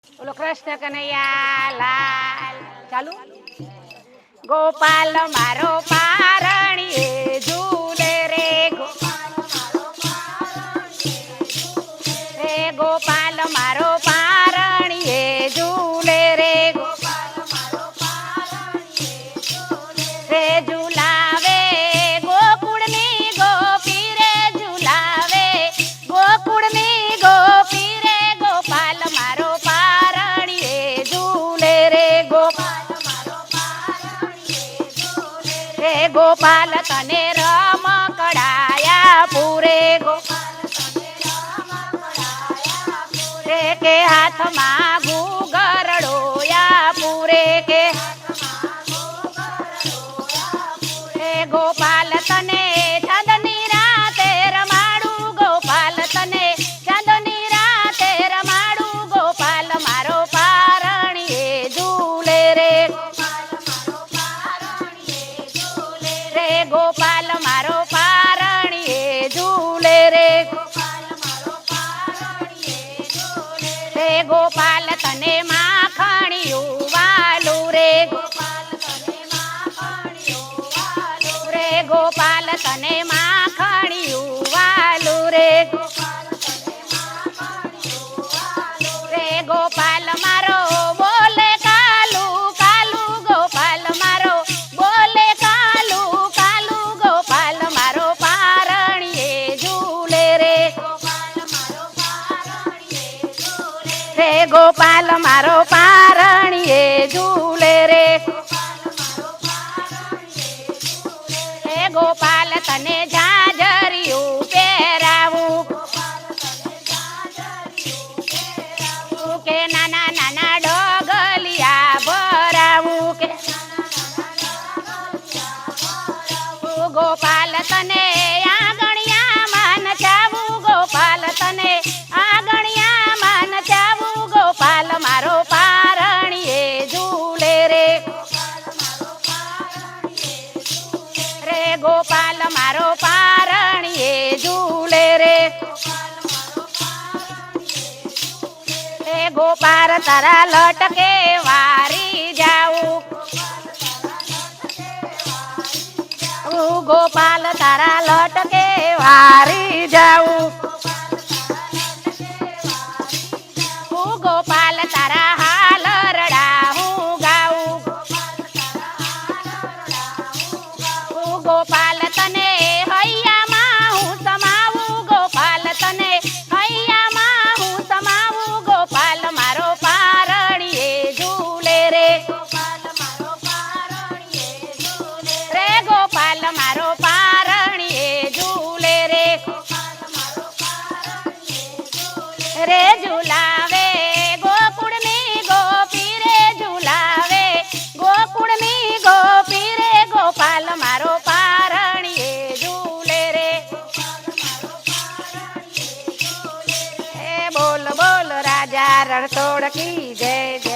બોલો કૃષ્ણ કનૈયા લાલ. ચાલુ. ગોપાલ મારો પારણીએ ઝૂલે રે ગોપાલ મારો પારણીએ ઝૂલે રે રે ઝુલાવે ગોકુળની ગોપી રે ઝુલાવે ગોકુળની ગોપી રે ગોપાલ મારો પારણીએ ઝૂલે રે ગોપાલ તને રમકડાયા પૂરે રે કે હાથમાં ઘૂઘરડોયા પૂરે કે ગોપાલ તને ચાંદની રાતે રમાડું ગોપાલ તને ચાંદની રાતે રમાડું ગોપાલ મારો પારણીએ ઝૂલે રે ગોપાલ મારો પારણીએ ઝૂલે રે ગોપાલ તને માખણિયું વાલું રે ગોપાલ તને માખણિયું વાલું રે ગોપાલ મારો બોલે કાલું કાલું ગોપાલ મારો બોલે કાલું કાલું ગોપાલ મારો પારણીએ ઝૂલે રે ગોપાલ મારો પારણીએ ઝૂલે રે ગોપાલ તને ઝાંઝરિયું પહેરાવું કે નાના નાના ડગલિયા ભરાવું કે ગોપાલ તને આંગણિયામાં નચાવું ગોપાલ તને આંગણિયામાં નચાવું ગોપાલ મારો પારણીએ ઝૂલે રે ગોપાલ મારો પારણીએ ઝૂલે રે ગોપાલ તારા લટકે વારી જાઉં ગોપાલ તારા લટકે વારી જાઉં ગોપાલ તારા હાલરડા હું ગાઉં ગોપાલ તને હૈયામાં હું સમાવું ગોપાલ તને હૈયામાં હું સમાવું ગોપાલ મારો પારણીએ ઝૂલે રે ગોપાલ મારો પારણીએ ઝૂલે રે ઝુલાવે ગોકુળની ગોપી રે ઝુલાવે ગોકુળની ગોપી રે ગોપાલ મારો પારણીએ ઝૂલે રે બોલ બોલ રાજા રણછોડ કી જય.